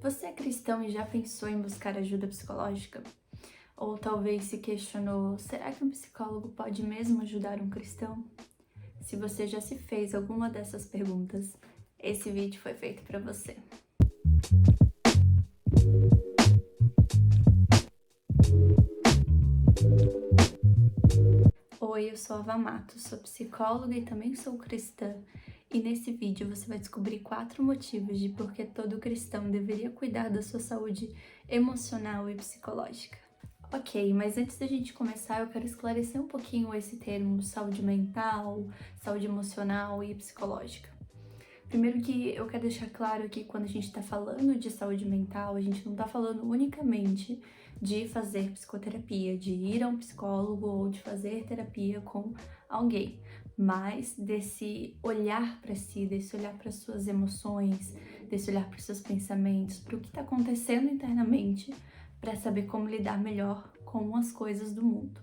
Você é cristão e já pensou em buscar ajuda psicológica? Ou talvez se questionou: será que um psicólogo pode mesmo ajudar um cristão? Se você já se fez alguma dessas perguntas, esse vídeo foi feito para você. Oi, eu sou a Vamato, sou psicóloga e também sou cristã. E nesse vídeo você vai descobrir 4 motivos de por que todo cristão deveria cuidar da sua saúde emocional e psicológica. Ok, mas antes da gente começar, eu quero esclarecer um pouquinho esse termo saúde mental, saúde emocional e psicológica. Primeiro que eu quero deixar claro que quando a gente está falando de saúde mental, a gente não está falando unicamente de fazer psicoterapia, de ir a um psicólogo ou de fazer terapia com alguém, mas desse olhar para si, desse olhar para suas emoções, desse olhar para os seus pensamentos, para o que está acontecendo internamente, para saber como lidar melhor com as coisas do mundo.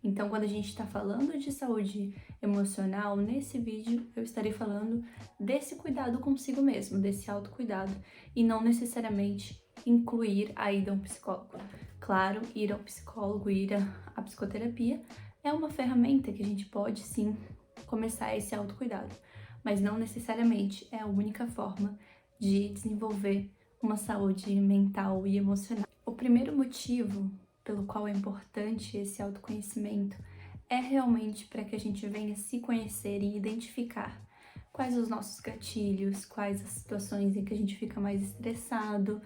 Então, quando a gente está falando de saúde emocional, nesse vídeo eu estarei falando desse cuidado consigo mesmo, desse autocuidado, e não necessariamente incluir a ida a um psicólogo. Claro, ir ao psicólogo, ir à psicoterapia é uma ferramenta que a gente pode sim começar esse autocuidado, mas não necessariamente é a única forma de desenvolver uma saúde mental e emocional. O primeiro motivo pelo qual é importante esse autoconhecimento é realmente para que a gente venha se conhecer e identificar quais os nossos gatilhos, quais as situações em que a gente fica mais estressado,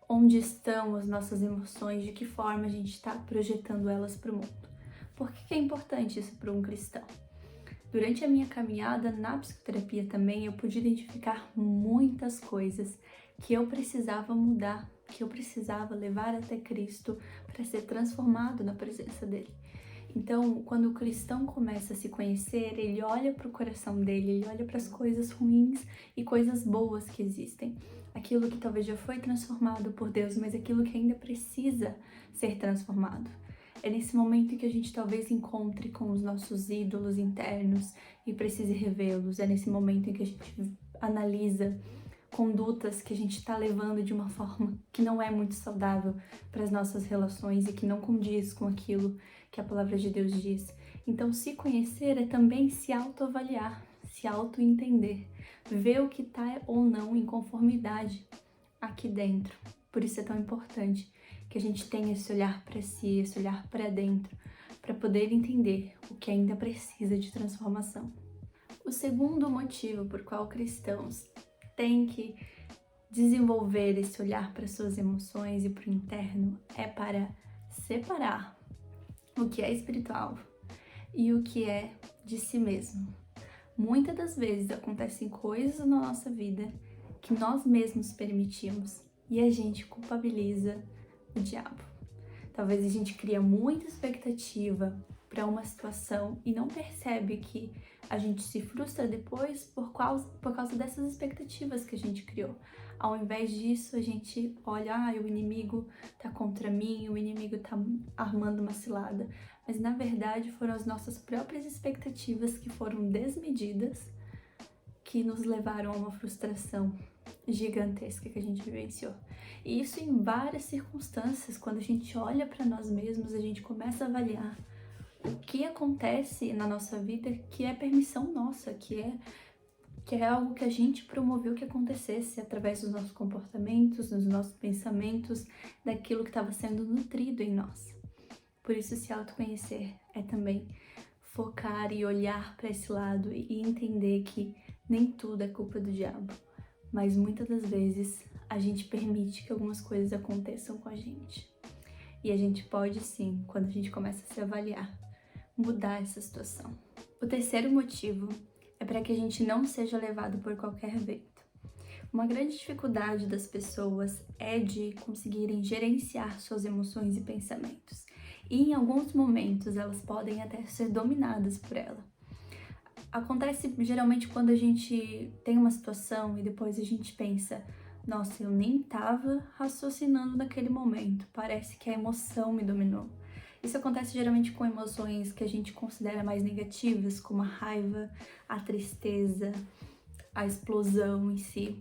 onde estão as nossas emoções, de que forma a gente está projetando elas para o mundo. Por que é importante isso para um cristão? Durante a minha caminhada na psicoterapia também, eu pude identificar muitas coisas que eu precisava mudar, que eu precisava levar até Cristo para ser transformado na presença dele. Então, quando o cristão começa a se conhecer, ele olha para o coração dele, ele olha para as coisas ruins e coisas boas que existem. Aquilo que talvez já foi transformado por Deus, mas aquilo que ainda precisa ser transformado. É nesse momento que a gente talvez encontre com os nossos ídolos internos e precise revê-los. É nesse momento em que a gente analisa condutas que a gente está levando de uma forma que não é muito saudável para as nossas relações e que não condiz com aquilo que a palavra de Deus diz. Então, se conhecer é também se autoavaliar, se auto-entender, ver o que está ou não em conformidade aqui dentro. Por isso é tão importante que a gente tenha esse olhar para si, esse olhar para dentro, para poder entender o que ainda precisa de transformação. O segundo motivo por qual cristãos têm que desenvolver esse olhar para suas emoções e para o interno é para separar o que é espiritual e o que é de si mesmo. Muitas das vezes acontecem coisas na nossa vida que nós mesmos permitimos e a gente culpabiliza o diabo. Talvez a gente cria muita expectativa para uma situação e não percebe que a gente se frustra depois por causa dessas expectativas que a gente criou. Ao invés disso, a gente olha, o inimigo tá contra mim, o inimigo tá armando uma cilada. Mas na verdade foram as nossas próprias expectativas que foram desmedidas que nos levaram a uma frustração gigantesca que a gente vivenciou. E isso em várias circunstâncias, quando a gente olha para nós mesmos, a gente começa a avaliar o que acontece na nossa vida que é permissão nossa, que é algo que a gente promoveu que acontecesse através dos nossos comportamentos, dos nossos pensamentos, daquilo que estava sendo nutrido em nós. Por isso, se autoconhecer é também focar e olhar para esse lado e entender que nem tudo é culpa do diabo, mas muitas das vezes a gente permite que algumas coisas aconteçam com a gente. E a gente pode sim, quando a gente começa a se avaliar, mudar essa situação. O terceiro motivo é para que a gente não seja levado por qualquer vento. Uma grande dificuldade das pessoas é de conseguirem gerenciar suas emoções e pensamentos. E em alguns momentos elas podem até ser dominadas por ela. Acontece geralmente quando a gente tem uma situação e depois a gente pensa: nossa, eu nem estava raciocinando naquele momento, parece que a emoção me dominou. Isso acontece geralmente com emoções que a gente considera mais negativas, como a raiva, a tristeza, a explosão em si.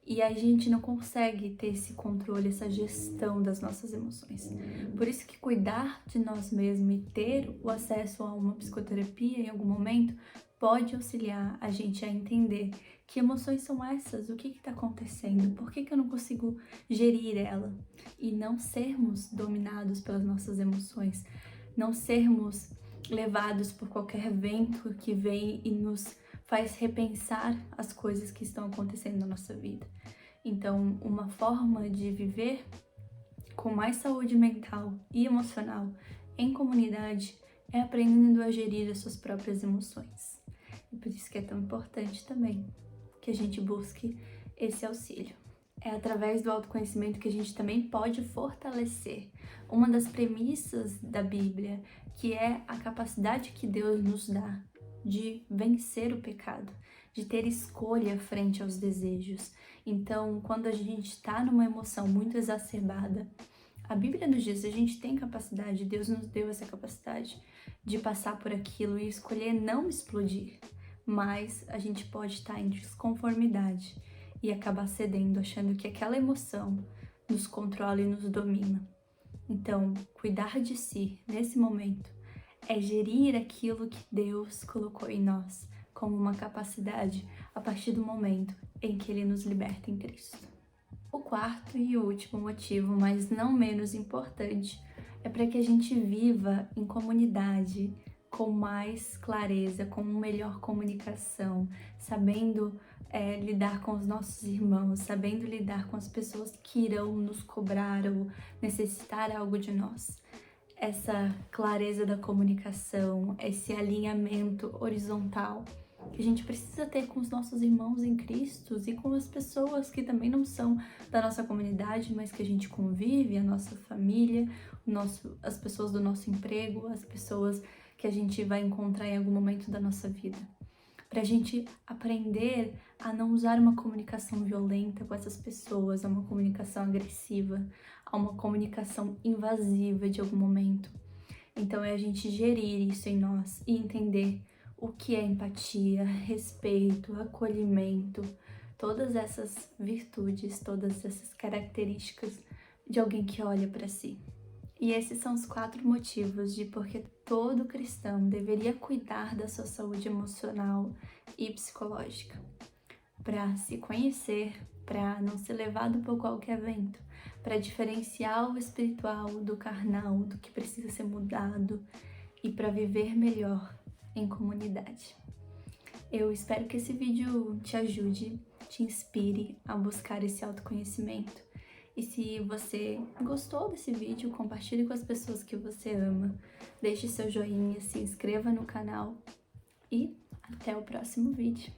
E a gente não consegue ter esse controle, essa gestão das nossas emoções. Por isso que cuidar de nós mesmos e ter o acesso a uma psicoterapia em algum momento pode auxiliar a gente a entender que emoções são essas, o que está acontecendo, por que eu não consigo gerir ela e não sermos dominados pelas nossas emoções, não sermos levados por qualquer vento que vem e nos faz repensar as coisas que estão acontecendo na nossa vida. Então, uma forma de viver com mais saúde mental e emocional em comunidade é aprendendo a gerir as suas próprias emoções. E por isso que é tão importante também que a gente busque esse auxílio. É através do autoconhecimento que a gente também pode fortalecer uma das premissas da Bíblia, que é a capacidade que Deus nos dá de vencer o pecado, de ter escolha frente aos desejos. Então, quando a gente está numa emoção muito exacerbada, a Bíblia nos diz que a gente tem capacidade, Deus nos deu essa capacidade de passar por aquilo e escolher não explodir, mas a gente pode estar em desconformidade e acabar cedendo, achando que aquela emoção nos controla e nos domina. Então, cuidar de si nesse momento é gerir aquilo que Deus colocou em nós como uma capacidade a partir do momento em que Ele nos liberta em Cristo. O quarto e último motivo, mas não menos importante, é para que a gente viva em comunidade com mais clareza, com melhor comunicação, sabendo lidar com os nossos irmãos, sabendo lidar com as pessoas que irão nos cobrar ou necessitar algo de nós. Essa clareza da comunicação, esse alinhamento horizontal que a gente precisa ter com os nossos irmãos em Cristo e com as pessoas que também não são da nossa comunidade, mas que a gente convive, a nossa família, as pessoas do nosso emprego, as pessoas que a gente vai encontrar em algum momento da nossa vida. Para a gente aprender a não usar uma comunicação violenta com essas pessoas, a uma comunicação agressiva, a uma comunicação invasiva de algum momento. Então é a gente gerir isso em nós e entender o que é empatia, respeito, acolhimento, todas essas virtudes, todas essas características de alguém que olha para si. E esses são os 4 motivos de porque todo cristão deveria cuidar da sua saúde emocional e psicológica. Para se conhecer, para não ser levado por qualquer vento, para diferenciar o espiritual do carnal, do que precisa ser mudado e para viver melhor em comunidade. Eu espero que esse vídeo te ajude, te inspire a buscar esse autoconhecimento. E se você gostou desse vídeo, compartilhe com as pessoas que você ama, deixe seu joinha, se inscreva no canal e até o próximo vídeo.